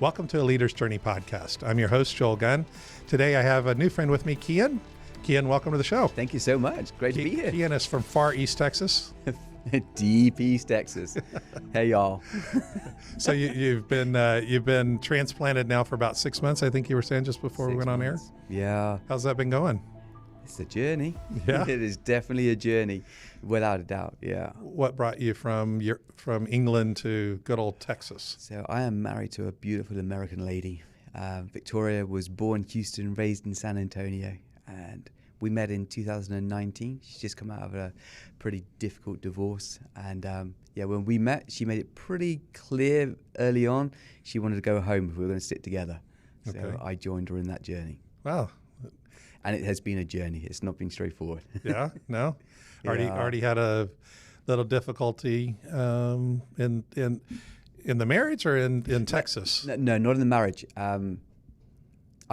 Welcome to a Leader's Journey podcast. I'm your host, Joel Gunn. Today I have a new friend with me, Kyan. Kyan, welcome to the show. Thank you so much. Great to be here. Kyan is from far East Texas. Deep East Texas. Hey, y'all. So you've been transplanted now for about 6 months, I think you were saying just before we went on air? Yeah. How's that been going? It's a journey. Yeah. It is definitely a journey, without a doubt. Yeah. What brought you from England to good old Texas? So I am married to a beautiful American lady. Victoria was born in Houston, raised in San Antonio, and we met in 2019. She's just come out of a pretty difficult divorce. And when we met, she made it pretty clear early on she wanted to go home if we were going to stick together. So Okay. I joined her in that journey. Wow. And it has been a journey. It's not been straightforward. Yeah? No? Yeah. Already had a little difficulty in the marriage or in Texas? No, not in the marriage. I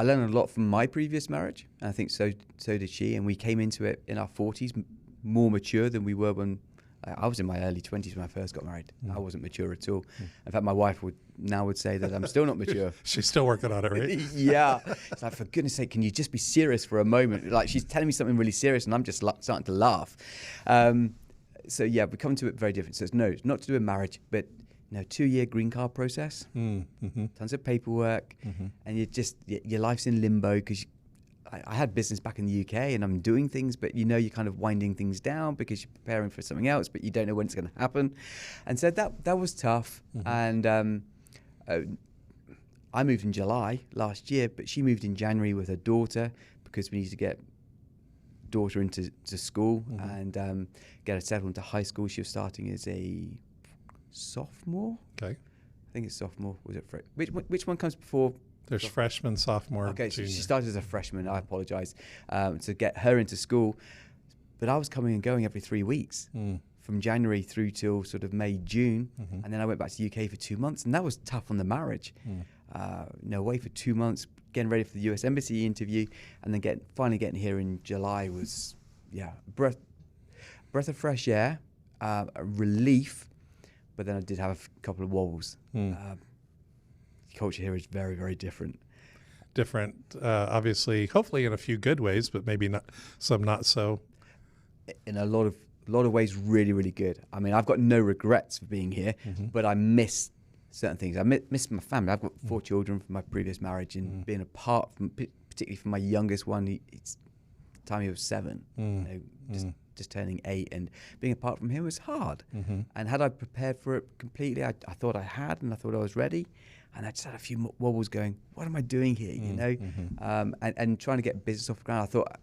learned a lot from my previous marriage, and I think so did she. And we came into it in our 40s, more mature than we were when I was in my early 20s when I first got married. I wasn't mature at all. In fact, my wife would say that I'm still not mature. She's still working on it, right? Yeah. It's like, for goodness sake, can you just be serious for a moment? Like, she's telling me something really serious, and I'm just starting to laugh. So yeah, we come to it very different. So it's not to do with marriage, but 2-year green card process, tons of paperwork, and your life's in limbo because I had business back in the UK and I'm doing things, but you're kind of winding things down because you're preparing for something else, but you don't know when it's going to happen. And so that was tough. And I moved in July last year, but she moved in January with her daughter because we needed to get daughter into school and get her settled into high school. She was starting as a sophomore. Okay. I think it's sophomore. Was it which one comes before? There's freshman, sophomore, Okay, so junior. she started as a freshman. I apologize. To get her into school, but I was coming and going every 3 weeks from January through till sort of May, June, and then I went back to the UK for 2 months, and that was tough on the marriage. Away for 2 months, getting ready for the US Embassy interview, and then finally getting here in July was breath of fresh air, a relief. But then I did have a couple of wobbles. Culture here is very, very different. Different, obviously, hopefully in a few good ways, but maybe not so. In a lot of ways, really, really good. I mean, I've got no regrets for being here, but I miss certain things. I miss my family. I've got 4 children from my previous marriage, and being apart from, particularly from my youngest one, it's the time he was 7. Just turning 8, and being apart from him was hard. And had I prepared for it completely, I thought I had, and I thought I was ready. And I just had a few wobbles going, what am I doing here, and trying to get business off the ground. I thought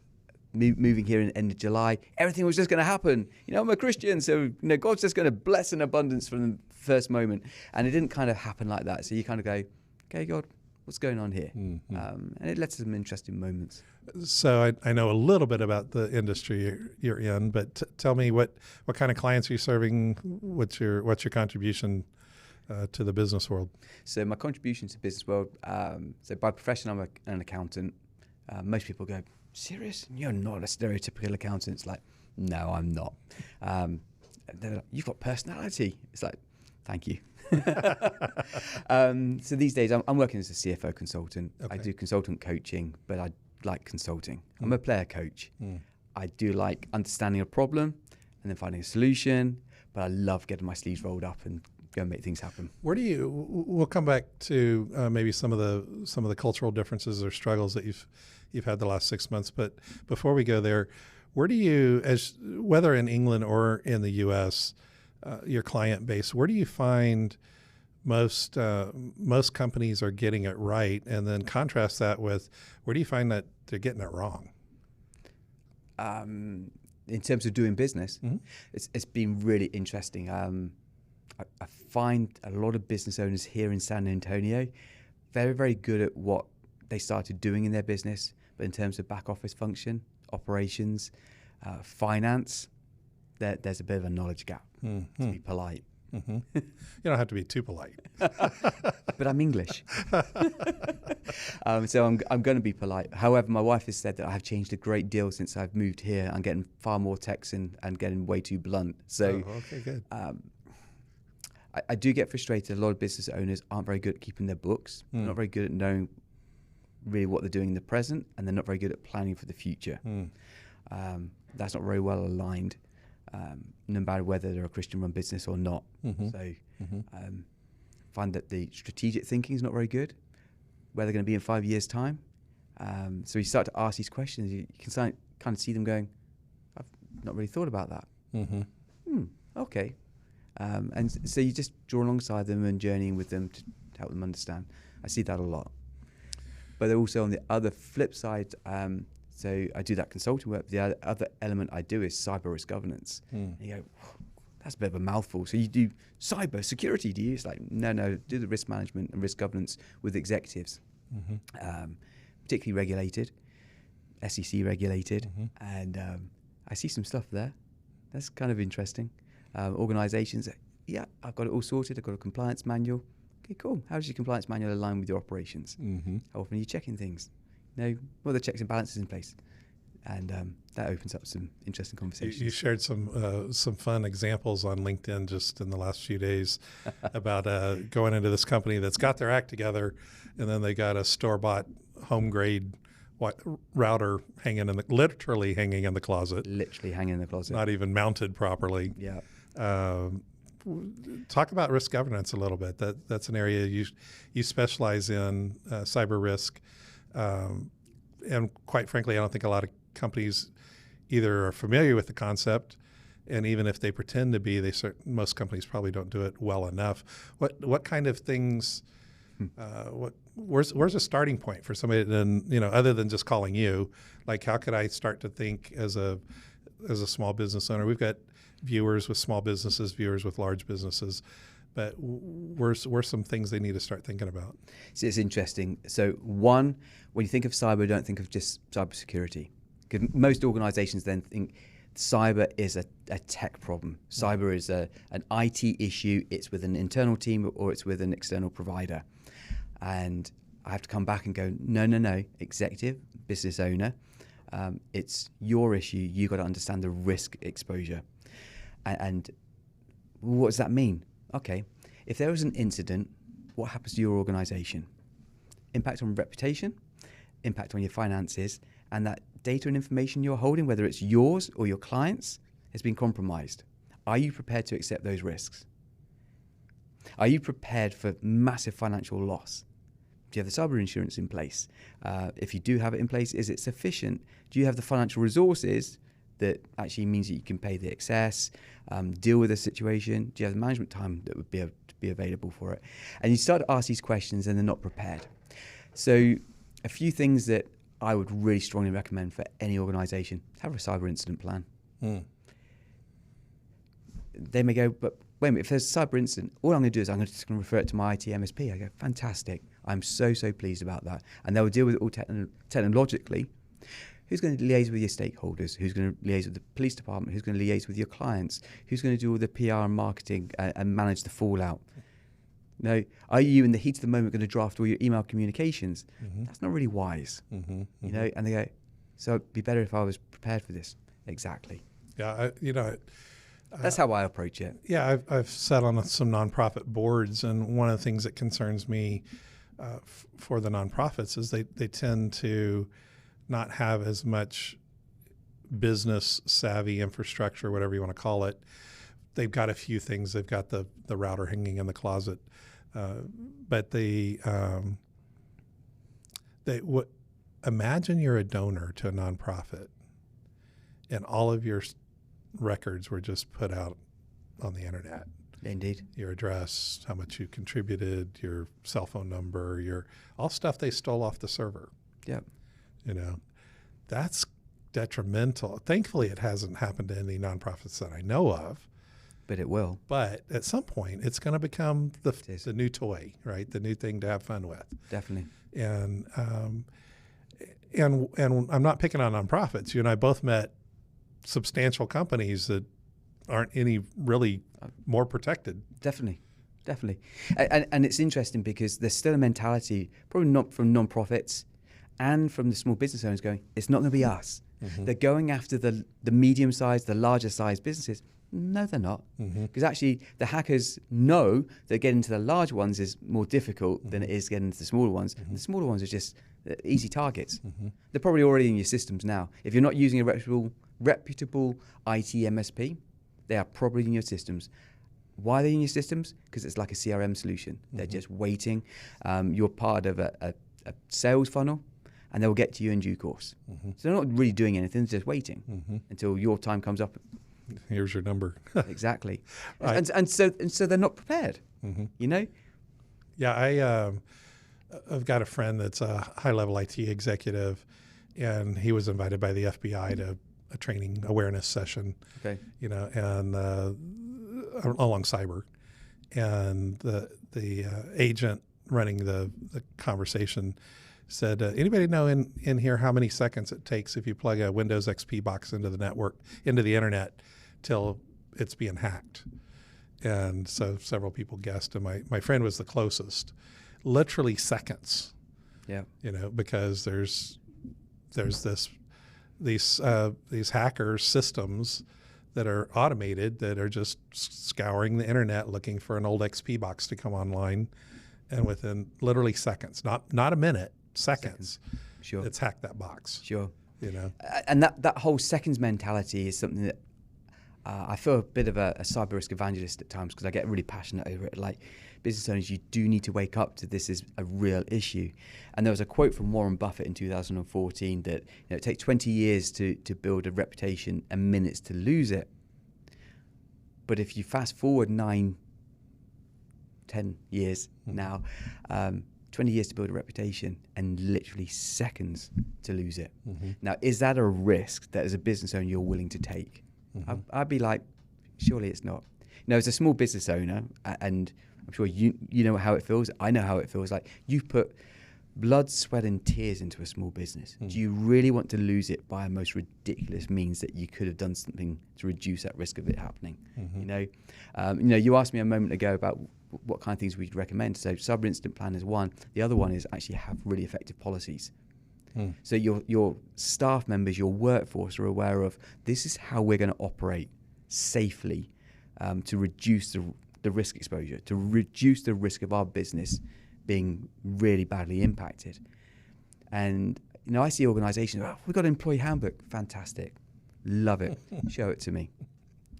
moving here in the end of July, everything was just going to happen. I'm a Christian, so God's just going to bless in abundance from the first moment. And it didn't kind of happen like that. So you kind of go, okay, God, what's going on here? And it led to some interesting moments. So I know a little bit about the industry you're in, but tell me what kind of clients are you serving? What's your contribution to the business world? So my contribution to the business world, so by profession, I'm an accountant. Most people go, serious? You're not a stereotypical accountant. It's like, no, I'm not. They're like, you've got personality. It's like, thank you. So these days I'm working as a CFO consultant. Okay. I do consultant coaching, but I like consulting. I'm a player coach. I do like understanding a problem and then finding a solution, but I love getting my sleeves rolled up and go and make things happen. We'll come back to maybe some of the cultural differences or struggles that you've had the last 6 months. But before we go there, where do you, whether in England or in the U.S., your client base, where do you find most companies are getting it right, and then contrast that with where do you find that they're getting it wrong? In terms of doing business, it's been really interesting. I find a lot of business owners here in San Antonio very, very good at what they started doing in their business, but in terms of back office function, operations, finance, there's a bit of a knowledge gap, to be polite. You don't have to be too polite. But I'm English. So I'm going to be polite. However, my wife has said that I have changed a great deal since I've moved here. I'm getting far more Texan and getting way too blunt. So okay, good. I do get frustrated. A lot of business owners aren't very good at keeping their books. They're not very good at knowing really what they're doing in the present, and they're not very good at planning for the future. That's not very well aligned, no matter whether they're a Christian-run business or not. So find that the strategic thinking is not very good, where they're going to be in 5 years' time. So you start to ask these questions, you can kind of see them going, I've not really thought about that. Okay. And so you just draw alongside them and journeying with them to help them understand. I see that a lot. But also on the other flip side, so I do that consulting work. The other element I do is cyber risk governance. And you go, that's a bit of a mouthful. So you do cyber security, do you? It's like, no, do the risk management and risk governance with executives, particularly regulated, SEC regulated. And I see some stuff there. That's kind of interesting. Organizations, I've got it all sorted. I've got a compliance manual. Okay, cool. How does your compliance manual align with your operations? How often are you checking things? What are the checks and balances in place? And that opens up some interesting conversations. You shared some fun examples on LinkedIn just in the last few days about going into this company that's got their act together, and then they got a store-bought home grade router literally hanging in the closet. Literally hanging in the closet. Not even mounted properly. Yeah. Talk about risk governance a little bit. That's an area you specialize in, cyber risk. And quite frankly, I don't think a lot of companies either are familiar with the concept, and even if they pretend to be, most companies probably don't do it well enough. What kind of things? Where's a starting point for somebody? Then other than just calling you, like how could I start to think as a small business owner? We've got viewers with small businesses, viewers with large businesses. But where's some things they need to start thinking about? So it's interesting. So one, when you think of cyber, don't think of just cybersecurity. Because most organizations then think cyber is a tech problem. Cyber is an IT issue. It's with an internal team or it's with an external provider. And I have to come back and go, no, executive, business owner, it's your issue. You've got to understand the risk exposure. And what does that mean? Okay, if there was an incident, what happens to your organization? Impact on reputation, impact on your finances, and that data and information you're holding, whether it's yours or your clients, has been compromised. Are you prepared to accept those risks? Are you prepared for massive financial loss? Do you have the cyber insurance in place? If you do have it in place, is it sufficient? Do you have the financial resources that actually means that you can pay the excess, deal with the situation? Do you have the management time that would be able to be available for it? And you start to ask these questions and they're not prepared. So a few things that I would really strongly recommend for any organization: have a cyber incident plan. They may go, but wait a minute, if there's a cyber incident, all I'm going to do is I'm just going to refer it to my IT MSP. I go, fantastic. I'm so pleased about that. And they will deal with it all technologically. Who's going to liaise with your stakeholders? Who's going to liaise with the police department? Who's going to liaise with your clients? Who's going to do all the PR and marketing and manage the fallout? Are you in the heat of the moment going to draft all your email communications? That's not really wise. And they go, so it'd be better if I was prepared for this. Exactly. Yeah, that's how I approach it. Yeah, I've sat on some nonprofit boards, and one of the things that concerns me for the nonprofits is they tend to not have as much business savvy infrastructure, whatever you want to call it. They've got a few things. They've got the router hanging in the closet, but imagine you're a donor to a nonprofit, and all of your records were just put out on the internet. Indeed. Your address, how much you contributed, your cell phone number, all stuff they stole off the server. Yep. That's detrimental. Thankfully, it hasn't happened to any nonprofits that I know of. But it will. But at some point, it's going to become the new toy, right? The new thing to have fun with. Definitely. And I'm not picking on nonprofits. You and I both met substantial companies that aren't any really more protected. Definitely. And it's interesting because there's still a mentality, probably not from nonprofits and from the small business owners, going, it's not going to be us. They're going after the medium-sized, the larger-sized businesses. No, they're not. Mm-hmm. Because actually, the hackers know that getting to the large ones is more difficult Mm-hmm. than it is getting to the smaller ones. Mm-hmm. And the smaller ones are just easy targets. Mm-hmm. They're probably already in your systems now. If you're not using a reputable IT MSP, they are probably in your systems. Why are they in your systems? Because it's like a CRM solution. They're Mm-hmm. just waiting. You're part of a sales funnel, and they'll get to you in due course. Mm-hmm. So they're not really doing anything, they're just waiting Mm-hmm. until your time comes up. Here's your number. Exactly. Right. And so they're not prepared, Mm-hmm. you know? Yeah, I've got a friend that's a high-level IT executive, and he was invited by the FBI to a training awareness session, Okay. and along cyber. And the agent running the conversation said, anybody know in here how many seconds it takes if you plug a Windows XP box into the network, into the internet, till it's being hacked? And so several people guessed, and my friend was the closest. Literally seconds. Yeah. Because there's these hackers systems that are automated that are just scouring the internet looking for an old XP box to come online, and within literally seconds, not a minute, seconds. Sure. It's hacked that box. Sure. And that whole seconds mentality is something that I feel a bit of a cyber risk evangelist at times, because I get really passionate over it. Like, business owners, you do need to wake up to this is a real issue. And there was a quote from Warren Buffett in 2014 that it takes 20 years to build a reputation and minutes to lose it. But if you fast forward 9, 10 years now, 20 years to build a reputation and literally seconds to lose it. Mm-hmm. Now, is that a risk that as a business owner you're willing to take? Mm-hmm. I'd be like, surely it's not. As a small business owner, and I'm sure you know how it feels, I know how it feels, like you've put blood, sweat and tears into a small business. Mm. Do you really want to lose it by a most ridiculous means that you could have done something to reduce that risk of it happening? Mm-hmm. You asked me a moment ago about what kind of things we'd recommend. So cyber incident plan is one. The other one is actually have really effective policies. Mm. So your staff members, your workforce are aware of, this is how we're going to operate safely to reduce the risk exposure, to reduce the risk of our business being really badly impacted. And I see organizations, we've got an employee handbook, fantastic, love it, show it to me.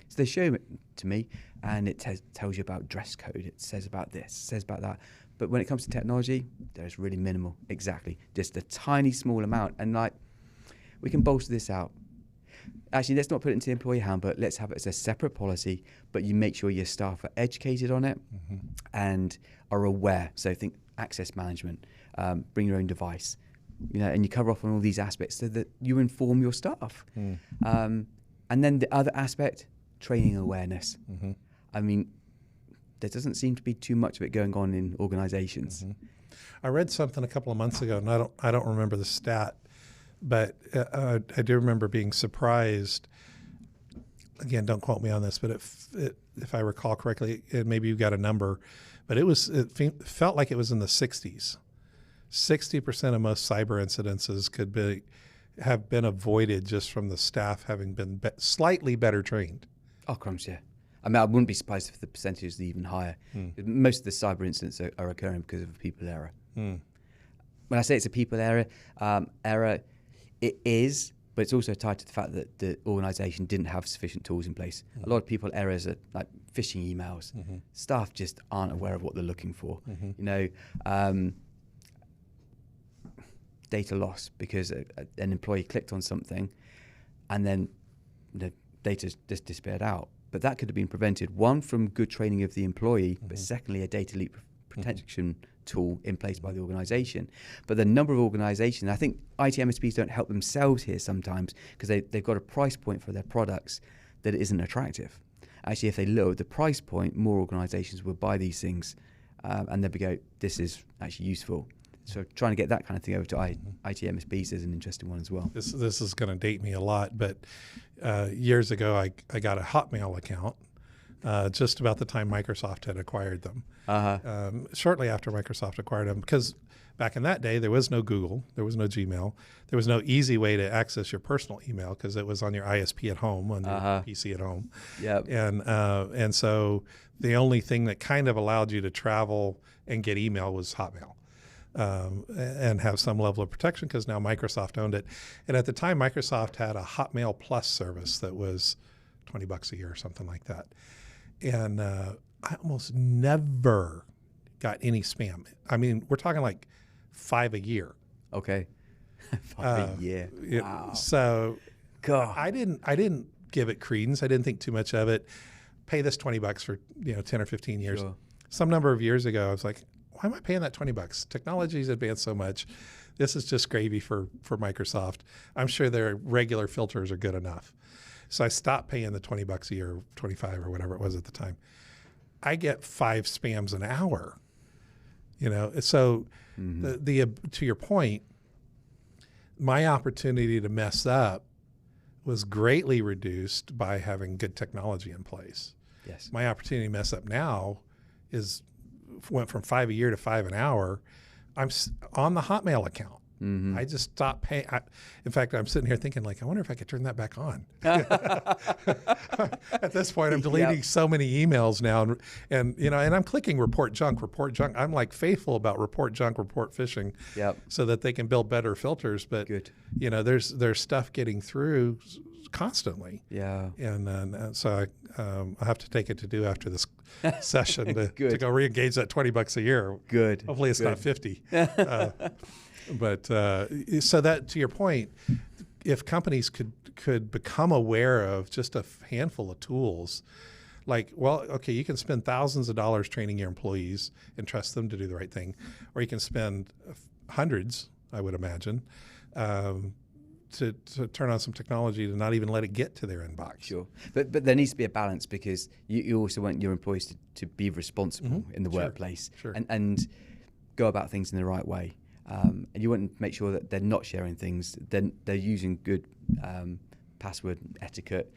So they show it to me, and it tells you about dress code, it says about this, says about that. But when it comes to technology, there's really minimal, exactly, just a tiny small amount. And we can bolster this out. Actually, let's not put it into the employee handbook. Let's have it as a separate policy, but you make sure your staff are educated on it and are aware. So think access management, bring your own device, and you cover off on all these aspects so that you inform your staff. And then the other aspect, training awareness. Mm-hmm. I mean, there doesn't seem to be too much of it going on in organizations. Mm-hmm. I read something a couple of months ago, and I don't remember the stat, but I do remember being surprised. Again, don't quote me on this, but if I recall correctly, maybe you got a number, but it felt like it was in the 60s. 60% of most cyber incidences have been avoided just from the staff having been slightly better trained. Oh, crumbs, yeah. I mean, I wouldn't be surprised if the percentage is even higher. Most of the cyber incidents are occurring because of a people error. When I say it's a people error, it is, but it's also tied to the fact that the organisation didn't have sufficient tools in place. A lot of people errors are like phishing emails. Staff just aren't aware of what they're looking for. Data loss because an employee clicked on something and then the data just disappeared out. But that could have been prevented, one, from good training of the employee, but secondly, a data leak protection tool in place by the organisation. But the number of organisations, I think IT MSPs don't help themselves here sometimes because they've got a price point for their products that isn't attractive. Actually, if they lowered the price point, more organisations would buy these things and they'd go, this is actually useful. So trying to get that kind of thing over to IT MSPs is an interesting one as well. This is going to date me a lot, but years ago I got a Hotmail account just about the time Microsoft had acquired them. Uh-huh. Shortly after Microsoft acquired them, because back in that day, there was no Google, there was no Gmail, there was no easy way to access your personal email because it was on your ISP at home, on your PC at home. Yep. And so the only thing that kind of allowed you to travel and get email was Hotmail. And have some level of protection because now Microsoft owned it. And at the time, Microsoft had a Hotmail Plus service that was $20 a year or something like that. And I almost never got any spam. I mean, we're talking like 5 a year. Okay. 5 a year. Wow. So God. I didn't give it credence. I didn't think too much of it. Pay this $20 for 10 or 15 years. Sure. Some number of years ago, I was like, why am I paying that $20? Technology's advanced so much. This is just gravy for Microsoft. I'm sure their regular filters are good enough. So I stopped paying the $20 a year, 25 or whatever it was at the time. I get 5 spams an hour. So the to your point, my opportunity to mess up was greatly reduced by having good technology in place. Yes. My opportunity to mess up now went from 5 a year to 5 an hour. I'm on the Hotmail account. Mm-hmm. I just stopped paying. In fact, I'm sitting here thinking, like, I wonder if I could turn that back on. At this point, I'm deleting so many emails now, and I'm clicking report junk. I'm like faithful about report junk, report phishing, so that they can build better filters. But there's stuff getting through constantly. Yeah, and so I have to take it to do after this session to go re-engage that $20 a year. Good. Hopefully, it's not 50. But so that, to your point, if companies could become aware of just a handful of tools, like, well, okay, you can spend thousands of dollars training your employees and trust them to do the right thing, or you can spend hundreds, I would imagine, to turn on some technology to not even let it get to their inbox. Sure. But there needs to be a balance because you also want your employees to be responsible in the workplace and go about things in the right way. And you want to make sure that they're not sharing things, then they're using good password etiquette,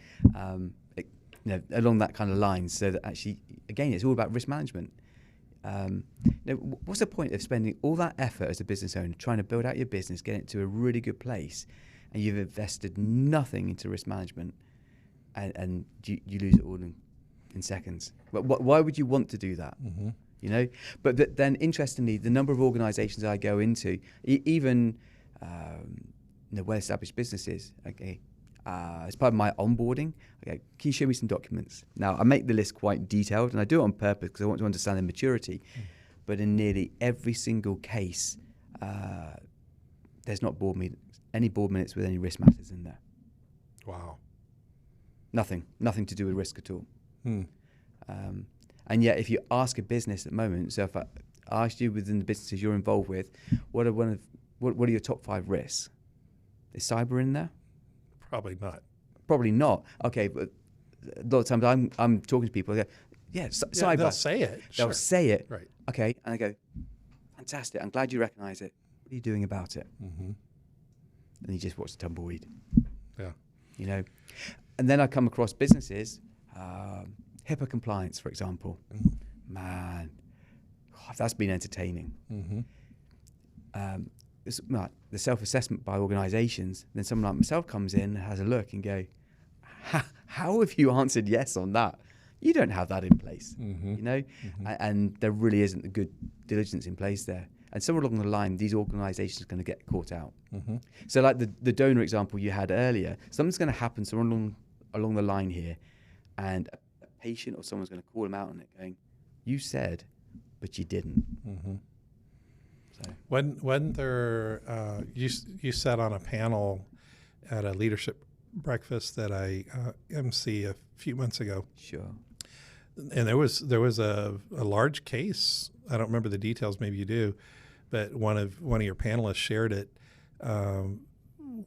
along that kind of line. So that actually, again, it's all about risk management. What's the point of spending all that effort as a business owner trying to build out your business, get it to a really good place, and you've invested nothing into risk management, and you lose it all in seconds? Why would you want to do that? Mm-hmm. But then interestingly, the number of organizations I go into, even well-established businesses, okay, as part of my onboarding, okay, can you show me some documents? Now, I make the list quite detailed, and I do it on purpose because I want to understand their maturity. But in nearly every single case, there's not any board minutes with any risk matters in there. Wow. Nothing to do with risk at all. And yet, if you ask a business at the moment, so if I asked you within the businesses you're involved with, what are your top 5 risks? Is cyber in there? Probably not. Probably not. Okay, but a lot of times I'm talking to people. They go, cyber. They'll say it. They'll say it. Right. Okay, and I go, fantastic. I'm glad you recognise it. What are you doing about it? Mm-hmm. And you just watch the tumbleweed. Yeah. And then I come across businesses. HIPAA compliance, for example. Mm-hmm. Man, that's been entertaining. Mm-hmm. The self-assessment by organisations, then someone like myself comes in, has a look and go, how have you answered yes on that? You don't have that in place, and there really isn't a good diligence in place there. And somewhere along the line, these organisations are going to get caught out. Mm-hmm. So like the donor example you had earlier, something's going to happen somewhere along the line here, and a patient or someone's going to call them out on it going, you said, but you didn't. Mm-hmm. So. When there, you sat on a panel at a leadership breakfast that I MC a few months ago. Sure. And there was a large case. I don't remember the details. Maybe you do, but one of your panelists shared it,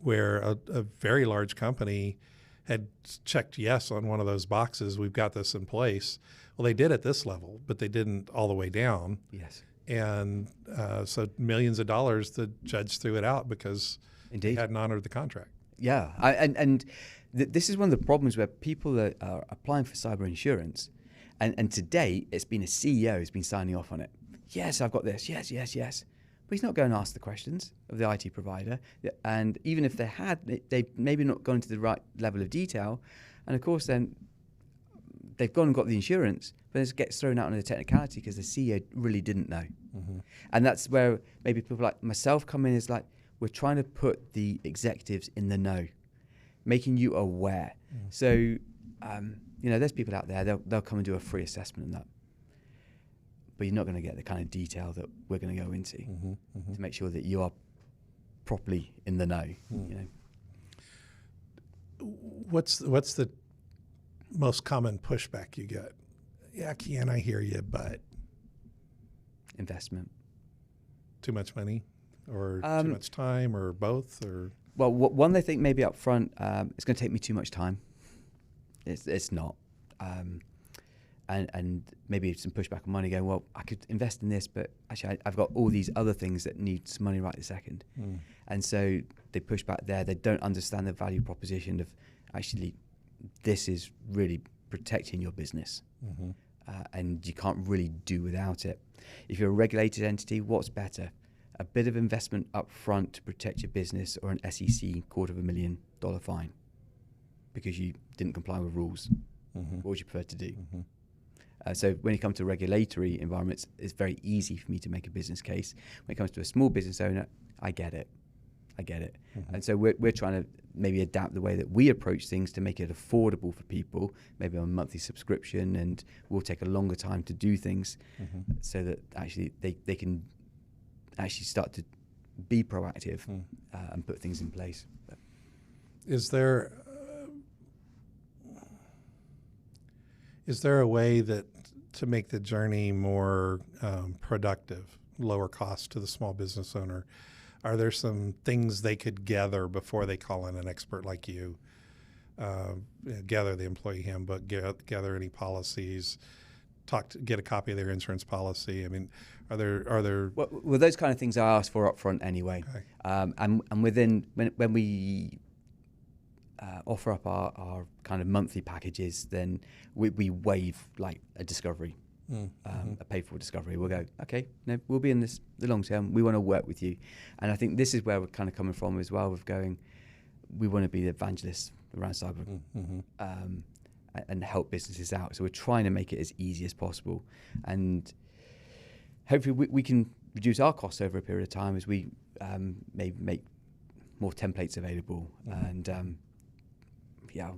where a very large company had checked yes on one of those boxes. We've got this in place. Well, they did at this level, but they didn't all the way down. Yes. And so millions of dollars, the judge threw it out because Indeed. They hadn't honored the contract. Yeah, this is one of the problems where people are applying for cyber insurance, And to date, it's been a CEO who's been signing off on it. Yes, I've got this. Yes, yes, yes. But he's not going to ask the questions of the IT provider. And even if they had, they maybe not gone to the right level of detail. And of course, then they've gone and got the insurance, but it gets thrown out on the technicality because the CEO really didn't know. Mm-hmm. And that's where maybe people like myself come in, is like, we're trying to put the executives in the know, making you aware. Mm. So, you know, there's people out there, they'll come and do a free assessment and that. But you're not going to get the kind of detail that we're going to go into to make sure that you are properly in the know. You know, what's the most common pushback you get? Yeah, Kyan, I hear you, but investment. Too much money, or too much time, or both, or well, one, they think maybe up front it's going to take me too much time. It's not. And maybe some pushback on money, going, well, I could invest in this, but actually I've got all these other things that need some money right this second. And so they push back there. They don't understand the value proposition of actually this is really protecting your business. And you can't really do without it. If you're a regulated entity, what's better? A bit of investment up front to protect your business, or an SEC $250,000 fine because you didn't comply with rules? What would you prefer to do? So when you come to regulatory environments, it's very easy for me to make a business case. When it comes to a small business owner, I get it. And so we're trying to maybe adapt the way that we approach things to make it affordable for people, maybe on a monthly subscription, and we'll take a longer time to do things so that actually they can actually start to be proactive and put things in place. Is there a way that to make the journey more productive, lower cost to the small business owner? Are there some things they could gather before they call in an expert like you? Gather the employee handbook, gather any policies, get a copy of their insurance policy. I mean, are there? Well, those kind of things I ask for up front anyway. Okay. And within when we offer up our kind of monthly packages, then we waive like a discovery. A paid-for discovery. We'll go, okay, no, we'll be in the long term. We want to work with you. And I think this is where we're kind of coming from as well, with going, we want to be the evangelists around cyber and help businesses out. So we're trying to make it as easy as possible. And hopefully we can reduce our costs over a period of time as we maybe make more templates available. And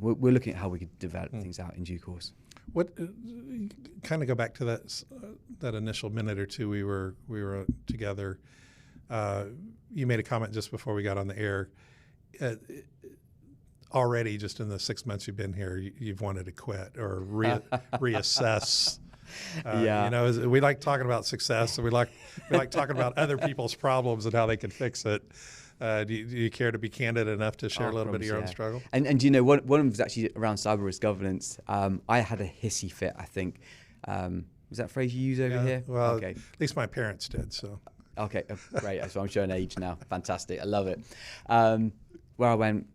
we're looking at how we could develop things out in due course. What kind of go back to that initial minute or two we were together. You made a comment just before we got on the air. Already, just in the 6 months you've been here, you've wanted to quit or reassess. You know, we like talking about success, and we like talking about other people's problems and how they can fix it. Do you care to be candid enough to share a little bit of your own struggle? And you know, one of them was actually around cyber risk governance. I had a hissy fit, I think. Was that a phrase you use over here? Well, okay. At least my parents did. So. Okay, great. So I'm showing age now. Fantastic. I love it. Where I went,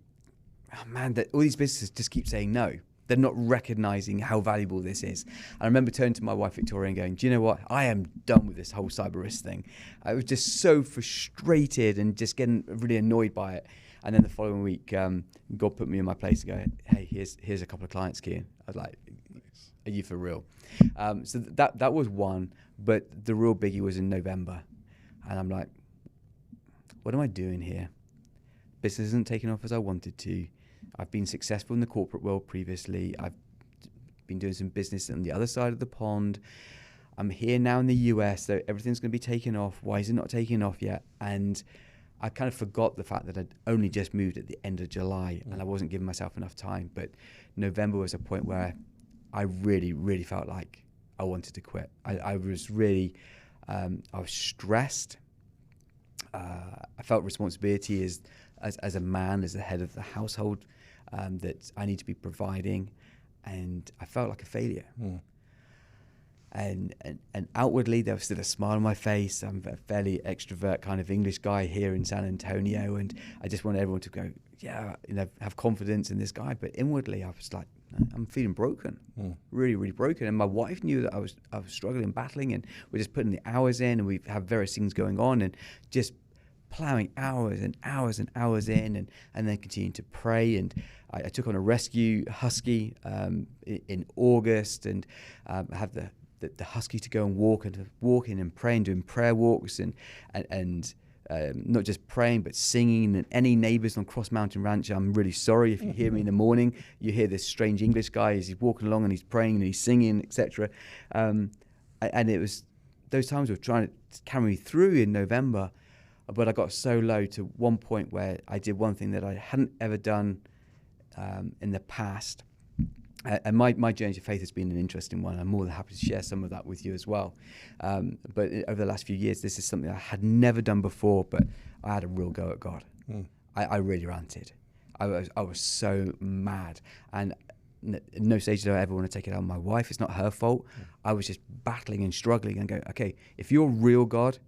oh man, all these businesses just keep saying no. They're not recognizing how valuable this is. And I remember turning to my wife, Victoria, and going, do you know what? I am done with this whole cyber risk thing. I was just so frustrated and just getting really annoyed by it. And then the following week, God put me in my place to go, hey, here's a couple of clients, Kyan. I was like, are you for real? So that was one. But the real biggie was in November. And I'm like, what am I doing here? Business isn't taking off as I wanted to. I've been successful in the corporate world previously. I've been doing some business on the other side of the pond. I'm here now in the US, so everything's going to be taken off. Why is it not taking off yet? And I kind of forgot the fact that I'd only just moved at the end of July and I wasn't giving myself enough time. But November was a point where I really, really felt like I wanted to quit. I was really, I was stressed. I felt responsibility as a man, as the head of the household, that I need to be providing, and I felt like a failure. And outwardly there was still a smile on my face. I'm a fairly extrovert kind of English guy here in San Antonio, and I just wanted everyone to go, yeah, you know, have confidence in this guy. But inwardly I was like, I'm feeling broken, really, really broken. And my wife knew that I was struggling, battling, and we're just putting the hours in, and we have various things going on, and just plowing hours and hours and hours in, and then continuing to pray. And I took on a rescue husky in August, and have the husky to go and walking and praying, doing prayer walks, and not just praying but singing. And any neighbours on Cross Mountain Ranch, I'm really sorry if you hear me in the morning, you hear this strange English guy as he's walking along and he's praying and he's singing, etc. And it was those times of trying to carry me through in November, but I got so low to one point where I did one thing that I hadn't ever done in the past. And my journey to faith has been an interesting one. I'm more than happy to share some of that with you as well. But over the last few years, this is something I had never done before, but I had a real go at God. I really ranted. I was so mad. And at no stage did I ever want to take it out on my wife. It's not her fault. I was just battling and struggling and going, okay, if you're real, God,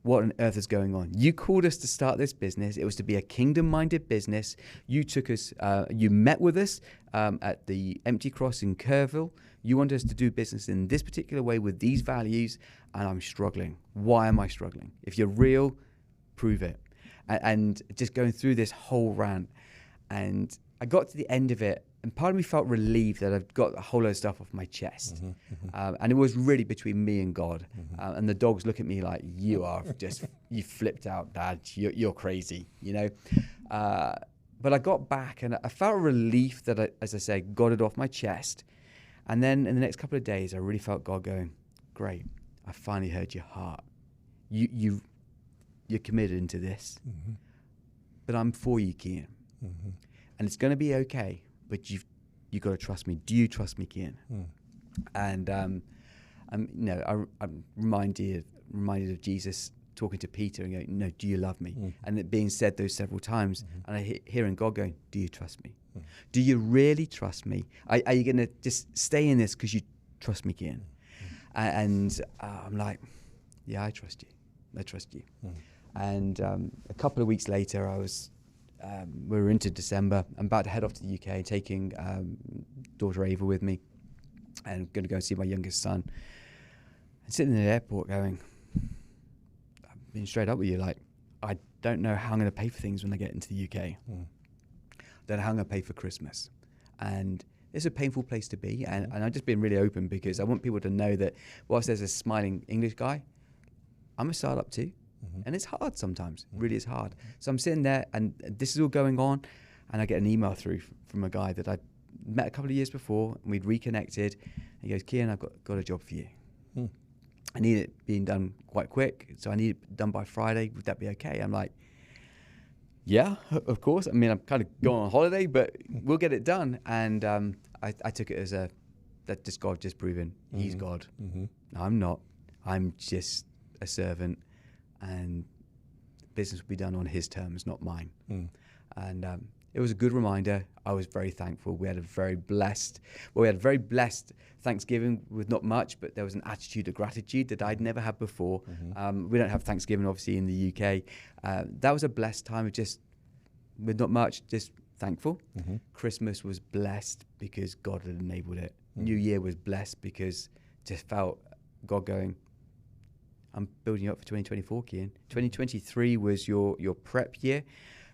what on earth is going on? You called us to start this business. It was to be a kingdom-minded business. You took us, you met with us at the Empty Cross in Kerrville. You wanted us to do business in this particular way with these values, and I'm struggling. Why am I struggling? If you're real, prove it. And just going through this whole rant, and I got to the end of it, and part of me felt relieved that I've got a whole load of stuff off my chest. And it was really between me and God. And the dogs look at me like, you flipped out, Dad. You're crazy, you know. But I got back and I felt a relief that, as I say, got it off my chest. And then in the next couple of days, I really felt God going, great, I finally heard your heart. You're committed into this. But I'm for you, Kyan. And it's going to be okay. But you've got to trust me. Do you trust me, Kyan? And I'm reminded of Jesus talking to Peter and going, "No, do you love me?" And it being said those several times, and I hearing God going, "Do you trust me? Do you really trust me? Are you going to just stay in this because you trust me, Kyan?" And I'm like, "Yeah, I trust you. I trust you." And a couple of weeks later, we were into December. I'm about to head off to the UK, taking daughter Ava with me, and going to go and see my youngest son. And sitting in the airport going, I'm being straight up with you, like, I don't know how I'm going to pay for things when I get into the UK. I don't know how I'm going to pay for Christmas. And it's a painful place to be. And I'm just being really open because I want people to know that whilst there's a smiling English guy, I'm a startup too. And it's hard sometimes, really is hard. So I'm sitting there and this is all going on, and I get an email through from a guy that I'd met a couple of years before, and we'd reconnected. And he goes, "Kyan, I've got a job for you. I need it being done quite quick, so I need it done by Friday. Would that be okay?" I'm like, yeah, of course. I mean, I'm kind of going on holiday, but we'll get it done. And I took it as that just God just proving he's God. No, I'm not. I'm just a servant. And business will be done on his terms, not mine. And it was a good reminder. I was very thankful. We had a very blessed Thanksgiving with not much, but there was an attitude of gratitude that I'd never had before. We don't have Thanksgiving, obviously, in the UK. That was a blessed time of just, with not much, just thankful. Christmas was blessed because God had enabled it. New Year was blessed because just felt God going, I'm building you up for 2024, Kyan. 2023 was your prep year.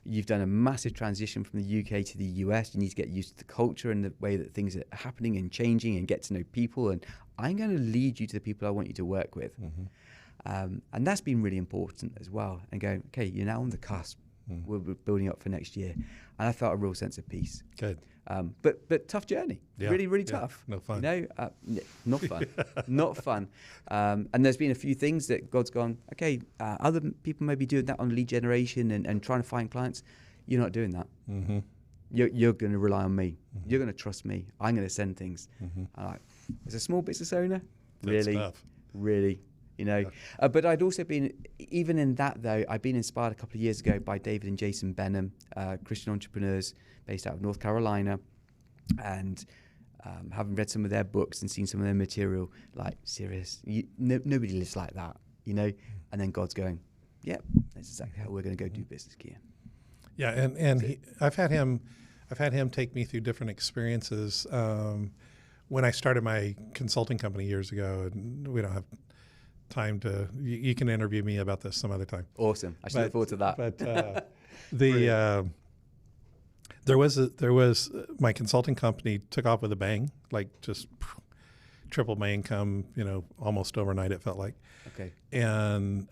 You've done a massive transition from the UK to the US. You need to get used to the culture and the way that things are happening and changing and get to know people. And I'm going to lead you to the people I want you to work with. And that's been really important as well. And going, okay, you're now on the cusp. We're building up for next year. And I felt a real sense of peace. Good. But tough journey. Really, really tough. No fun. You know, not fun. Not fun. And there's been a few things that God's gone, okay, other people may be doing that on lead generation and trying to find clients. You're not doing that. You're going to rely on me. You're going to trust me. I'm going to send things. As a small business owner, really, you know. But I'd also been, even in that though, I'd been inspired a couple of years ago by David and Jason Benham, Christian entrepreneurs based out of North Carolina, and having read some of their books and seen some of their material, like, serious, nobody lives like that, you know. And then God's going, yep, that's exactly how we're going to go do business, Kyan. Yeah, and I've had him I've had him take me through different experiences. When I started my consulting company years ago, and we don't have time to, you can interview me about this some other time. Awesome. I should look forward to that. But there was my consulting company took off with a bang, like just tripled my income, almost overnight it felt like. Okay. And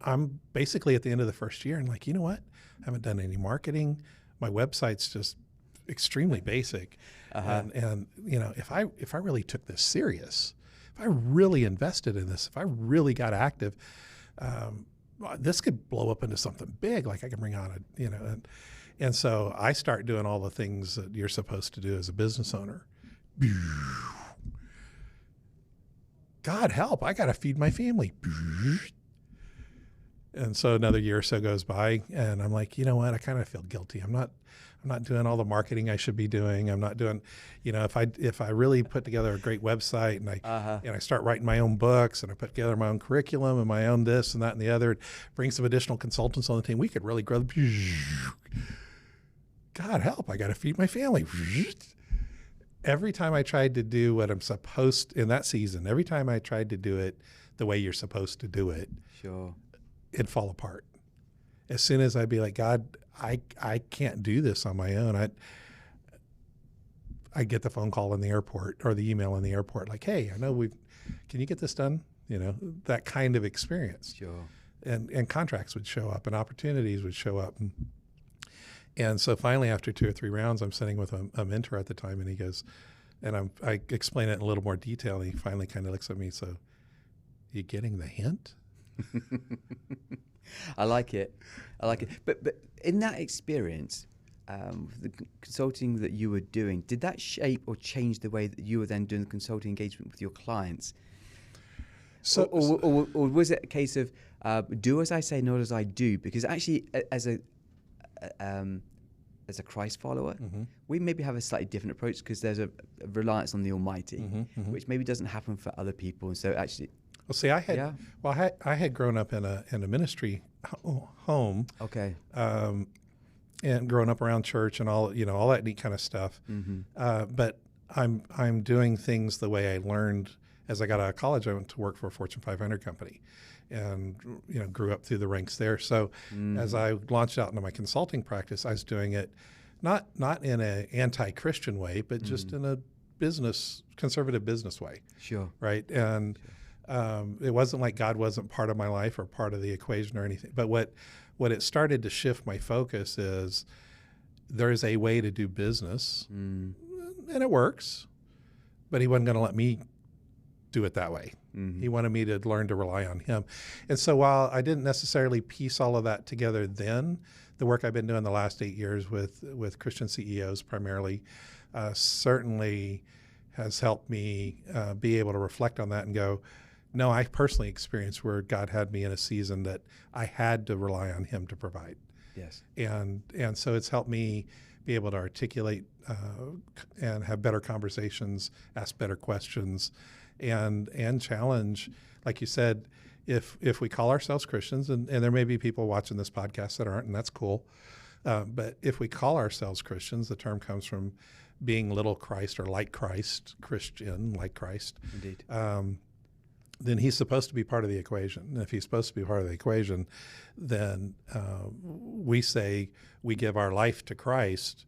I'm basically at the end of the first year and like, you know what? I haven't done any marketing. My website's just extremely basic. And if I really took this serious, if I really invested in this, if I really got active, this could blow up into something big. Like I can bring on and so I start doing all the things that you're supposed to do as a business owner. God help, I got to feed my family. And so another year or so goes by and I'm like, you know what? I kind of feel guilty. I'm not doing all the marketing I should be doing. I'm not doing, if I really put together a great website and I start writing my own books and I put together my own curriculum and my own this and that and the other, bring some additional consultants on the team, we could really grow. God help, I got to feed my family. Every time I tried to do what I'm supposed in that season, every time I tried to do it the way you're supposed to do it, sure, it'd fall apart. As soon as I'd be like, God, I can't do this on my own. I get the phone call in the airport or the email in the airport, like, hey, I know can you get this done? That kind of experience. Sure. And contracts would show up and opportunities would show up. And so finally, after 2 or 3 rounds, I'm sitting with a mentor at the time, and he goes, and I explain it in a little more detail, and he finally kind of looks at me, so, you getting the hint? I like it. But in that experience, the consulting that you were doing, did that shape or change the way that you were then doing the consulting engagement with your clients? So, or was it a case of do as I say, not as I do? Because actually, as a Christ follower, we maybe have a slightly different approach because there's a reliance on the Almighty, which maybe doesn't happen for other people. And so actually, well, see, I had grown up in a ministry home, okay, and growing up around church and all that neat kind of stuff. But I'm doing things the way I learned as I got out of college. I went to work for a Fortune 500 company, and grew up through the ranks there. So as I launched out into my consulting practice, I was doing it not in an anti-Christian way, but just in a conservative business way. Sure. Right. And it wasn't like God wasn't part of my life or part of the equation or anything. But what it started to shift my focus is there is a way to do business, and it works, but he wasn't going to let me do it that way. He wanted me to learn to rely on him. And so while I didn't necessarily piece all of that together then, the work I've been doing the last 8 years with Christian CEOs primarily certainly has helped me be able to reflect on that and go, no, I personally experienced where God had me in a season that I had to rely on him to provide. Yes. And so it's helped me be able to articulate and have better conversations, ask better questions, and challenge, like you said, if we call ourselves Christians, and there may be people watching this podcast that aren't, and that's cool, but if we call ourselves Christians, the term comes from being little Christ or like Christ, Christian, like Christ. Indeed. Then he's supposed to be part of the equation. And if he's supposed to be part of the equation, then we say we give our life to Christ,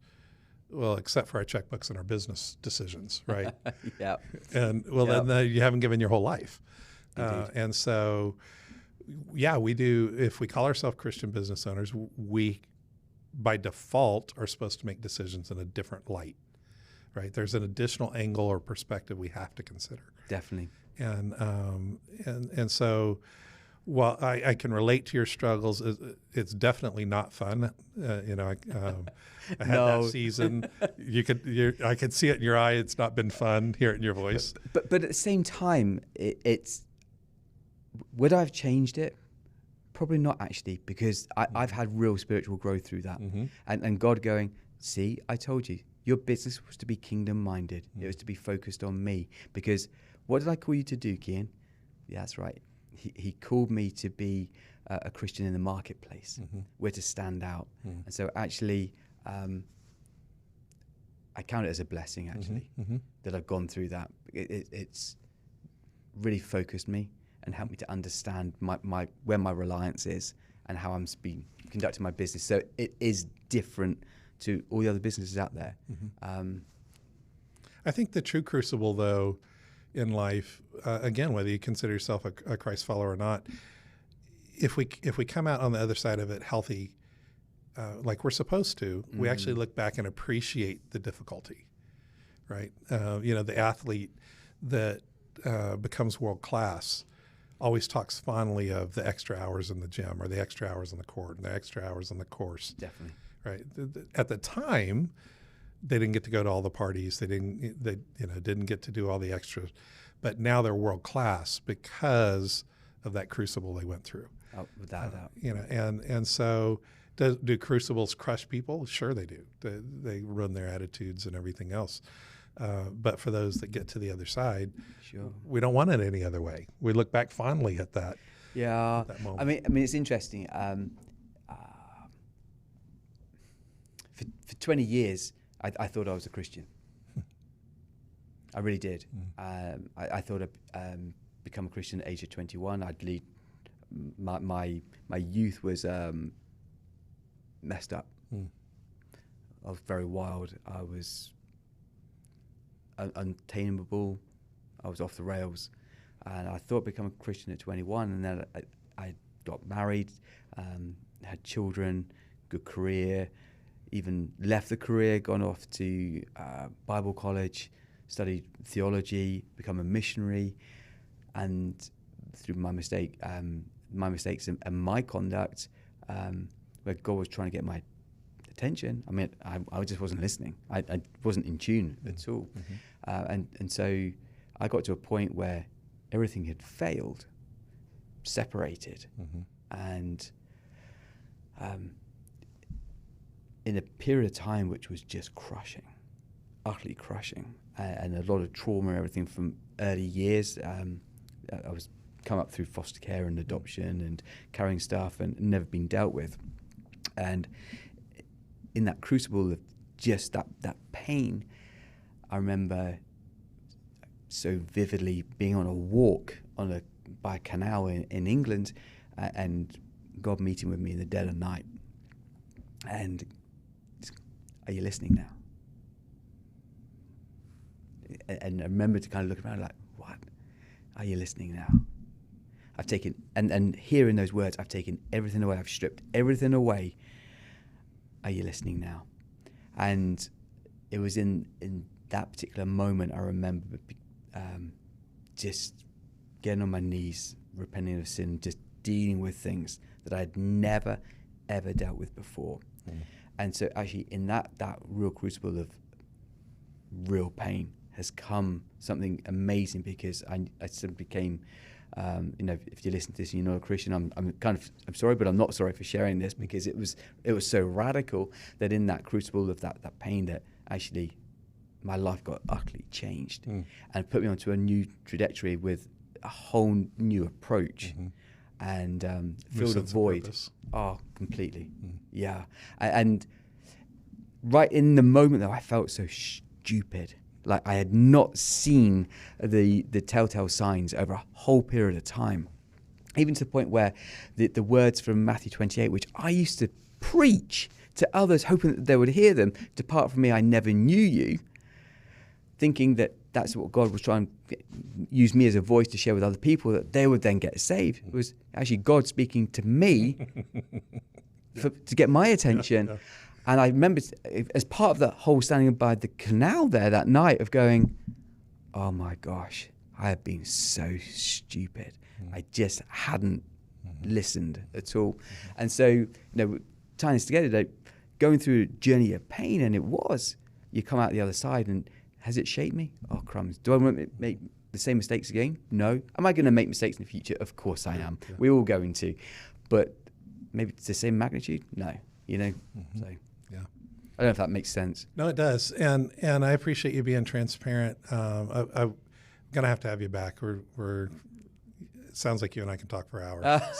well, except for our checkbooks and our business decisions, right? Yeah. And then you haven't given your whole life. And so, yeah, we do. If we call ourselves Christian business owners, we, by default, are supposed to make decisions in a different light, right? There's an additional angle or perspective we have to consider. Definitely. And so, while I can relate to your struggles, it's definitely not fun. I had that season. I could see it in your eye. It's not been fun. Hear it in your voice. But at the same time, it's would I have changed it? Probably not actually, because I've had real spiritual growth through that, and God going, see, I told you, your business was to be kingdom minded. It was to be focused on me. Because what did I call you to do, Kyan? Yeah, that's right. He called me to be a Christian in the marketplace. We're to stand out. And so actually, I count it as a blessing, actually, that I've gone through that. It's really focused me and helped me to understand where my reliance is and how I'm conducting my business. So it is different to all the other businesses out there. I think the true crucible, though, in life, again, whether you consider yourself a Christ follower or not, if we come out on the other side of it healthy, like we're supposed to, we actually look back and appreciate the difficulty, right? The athlete that becomes world class always talks fondly of the extra hours in the gym or the extra hours on the court and the extra hours on the course. Definitely. Right. At the time, they didn't get to go to all the parties. They didn't get to do all the extras, but now they're world class because of that crucible they went through. Oh, without doubt. And so do crucibles crush people? Sure they do. They ruin their attitudes and everything else. But for those that get to the other side, sure, we don't want it any other way. We look back fondly at that. Yeah. At that moment. I mean, it's interesting. For 20 years, I thought I was a Christian. I really did. I thought I'd become a Christian at the age of 21. I'd lead. My youth was messed up. I was very wild. I was untamable. I was off the rails, and I thought I'd become a Christian at 21. And then I got married, had children, good career. Even left the career, gone off to Bible college, studied theology, become a missionary, and through my mistakes and my conduct, where God was trying to get my attention. I mean, I just wasn't listening. I wasn't in tune at all, and so I got to a point where everything had failed, separated, and in a period of time which was just crushing, utterly crushing, and a lot of trauma, everything from early years. I was come up through foster care and adoption and carrying stuff and never been dealt with. And in that crucible of just that pain, I remember so vividly being on a walk by a canal in England, and God meeting with me in the dead of night. And are you listening now? And I remember to kind of look around like, what? Are you listening now? I've taken, and hearing those words, I've taken everything away. I've stripped everything away. Are you listening now? And it was in that particular moment, I remember just getting on my knees, repenting of sin, just dealing with things that I'd never, ever dealt with before. And so actually in that real crucible of real pain has come something amazing, because I simply became, if you listen to this and you're not a Christian, I'm sorry, but I'm not sorry for sharing this, because it was so radical that in that crucible of that pain, that actually my life got utterly changed and put me onto a new trajectory with a whole new approach. And filled a void. Oh, completely. Yeah. And right in the moment, though, I felt so stupid. Like I had not seen the telltale signs over a whole period of time. Even to the point where the words from Matthew 28, which I used to preach to others, hoping that they would hear them, "Depart from me, I never knew you," thinking that that's what God was trying to use me as a voice to share with other people, that they would then get saved. It was actually God speaking to me to get my attention. And I remember, as part of that whole standing by the canal there that night, of going, oh my gosh, I have been so stupid. I just hadn't listened at all. And so, tying this together, going through a journey of pain, and you come out the other side, and has it shaped me? Oh, crumbs. Do I want to make the same mistakes again? No. Am I going to make mistakes in the future? Of course I am. We're all going to. But maybe it's the same magnitude? No. So yeah. I don't know if that makes sense. No, it does. And I appreciate you being transparent. I'm going to have you back. it sounds like you and I can talk for hours,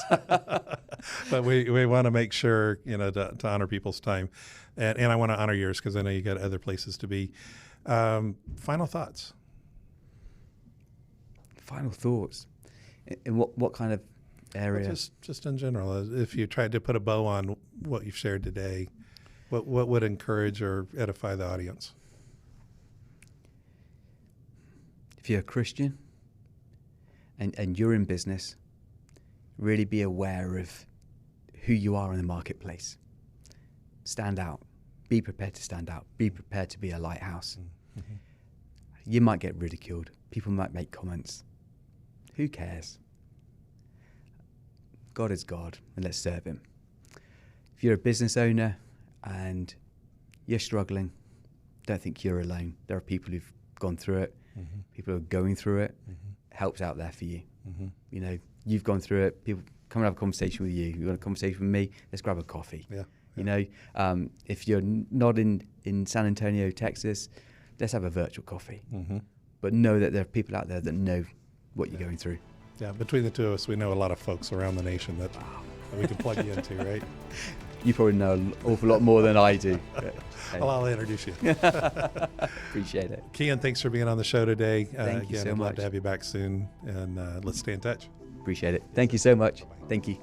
but we want to make sure, to honor people's time, and I want to honor yours because I know you got other places to be. Final thoughts. Final thoughts. In what kind of area? Well, just in general. If you tried to put a bow on what you've shared today, what would encourage or edify the audience? If you're a Christian and you're in business, really be aware of who you are in the marketplace. Stand out. Be prepared to stand out. Be prepared to be a lighthouse. Mm-hmm. You might get ridiculed. People might make comments. Who cares? God is God, and let's serve him. If you're a business owner and you're struggling, don't think you're alone. There are people who've gone through it. Mm-hmm. People who are going through it. Mm-hmm. Help's out there for you. Mm-hmm. You've gone through it. People come and have a conversation with you. You want a conversation with me? Let's grab a coffee. Yeah. If you're not in San Antonio, Texas, let's have a virtual coffee. Mm-hmm. But know that there are people out there that know what you're going through. Yeah, between the two of us, we know a lot of folks around the nation that we can plug you into, right? You probably know an awful lot more than I do. Well, I'll introduce you. Appreciate it. Kyan, thanks for being on the show today. Thank you so much. I'd love to have you back soon, and let's stay in touch. Appreciate it. Thank you so much. Bye-bye. Thank you.